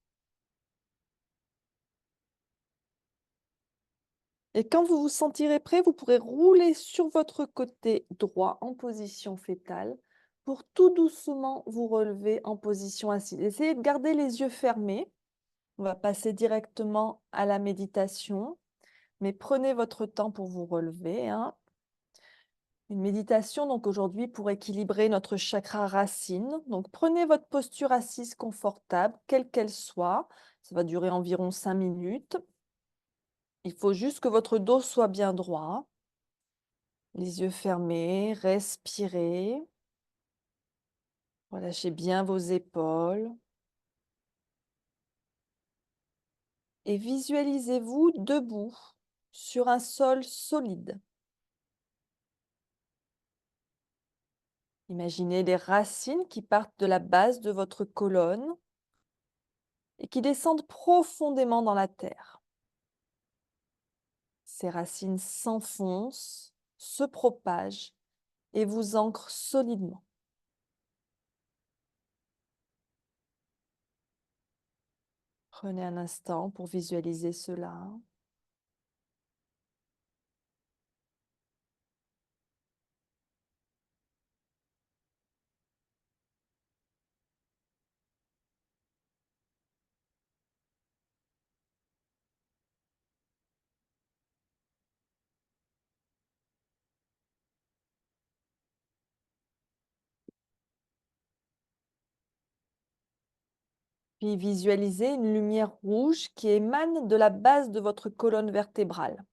Et quand vous vous sentirez prêt, vous pourrez rouler sur votre côté droit en position fétale pour tout doucement vous relever en position assise. Essayez de garder les yeux fermés. On va passer directement à la méditation, mais prenez votre temps pour vous relever, hein. Une méditation donc aujourd'hui pour équilibrer notre chakra racine. Donc prenez votre posture assise confortable, quelle qu'elle soit. Ça va durer environ 5 minutes. Il faut juste que votre dos soit bien droit. Les yeux fermés, respirez. Relâchez bien vos épaules. Et visualisez-vous debout sur un sol solide. Imaginez les racines qui partent de la base de votre colonne et qui descendent profondément dans la terre. Ces racines s'enfoncent, se propagent et vous ancrent solidement. Prenez un instant pour visualiser cela. Puis visualisez une lumière rouge qui émane de la base de votre colonne vertébrale.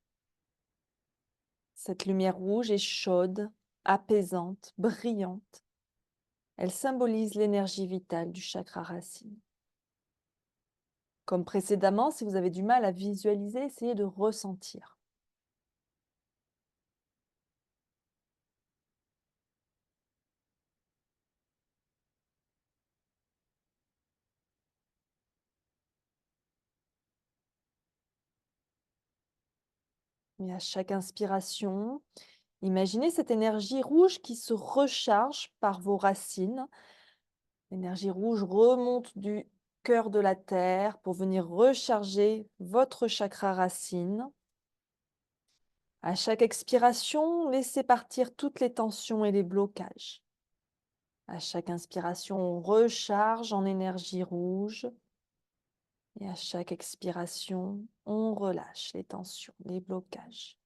Cette lumière rouge est chaude, apaisante, brillante. Elle symbolise l'énergie vitale du chakra racine. Comme précédemment, si vous avez du mal à visualiser, essayez de ressentir. Et à chaque inspiration, imaginez cette énergie rouge qui se recharge par vos racines. L'énergie rouge remonte du cœur de la terre pour venir recharger votre chakra racine. À chaque expiration, laissez partir toutes les tensions et les blocages. À chaque inspiration, on recharge en énergie rouge. Et à chaque expiration, on relâche les tensions, les blocages.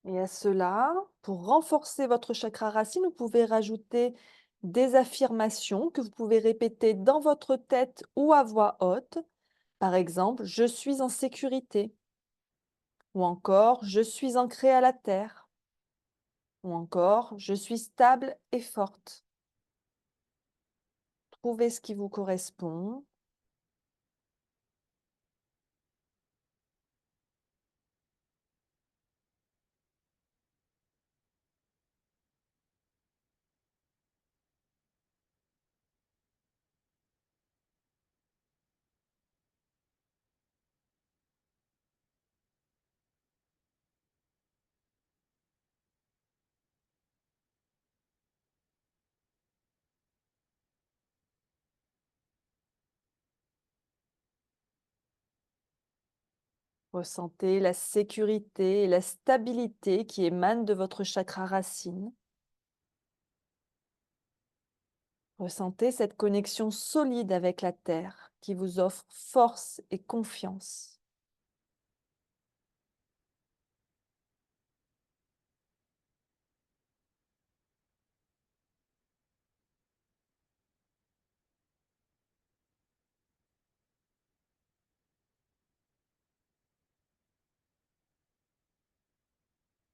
Et à cela, pour renforcer votre chakra racine, vous pouvez rajouter des affirmations que vous pouvez répéter dans votre tête ou à voix haute. Par exemple, je suis en sécurité. Ou encore, je suis ancrée à la terre. Ou encore, je suis stable et forte. Trouvez ce qui vous correspond. Ressentez la sécurité et la stabilité qui émanent de votre chakra racine. Ressentez cette connexion solide avec la terre qui vous offre force et confiance.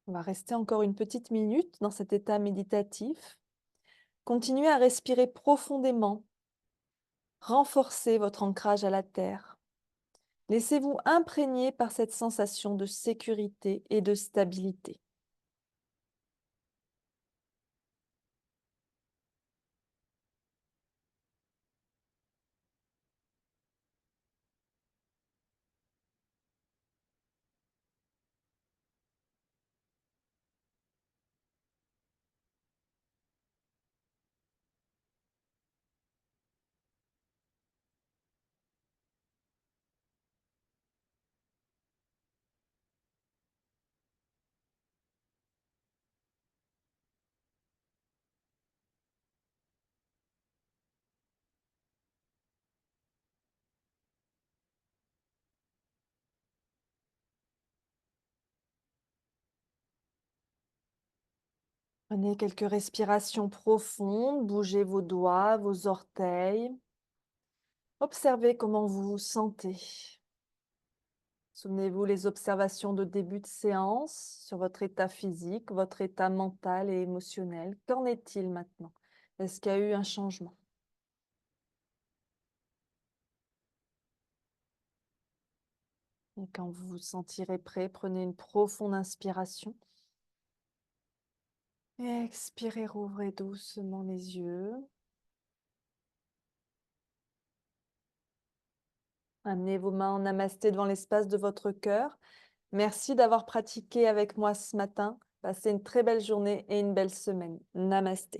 On va rester encore une petite minute dans cet état méditatif. Continuez à respirer profondément. Renforcez votre ancrage à la terre. Laissez-vous imprégner par cette sensation de sécurité et de stabilité. Prenez quelques respirations profondes, bougez vos doigts, vos orteils. Observez comment vous vous sentez. Souvenez-vous les observations de début de séance sur votre état physique, votre état mental et émotionnel. Qu'en est-il maintenant? Est-ce qu'il y a eu un changement? Et quand vous vous sentirez prêt, prenez une profonde inspiration. Et expirez, rouvrez doucement les yeux. Amenez vos mains en namasté devant l'espace de votre cœur. Merci d'avoir pratiqué avec moi ce matin. Passez une très belle journée et une belle semaine. Namasté.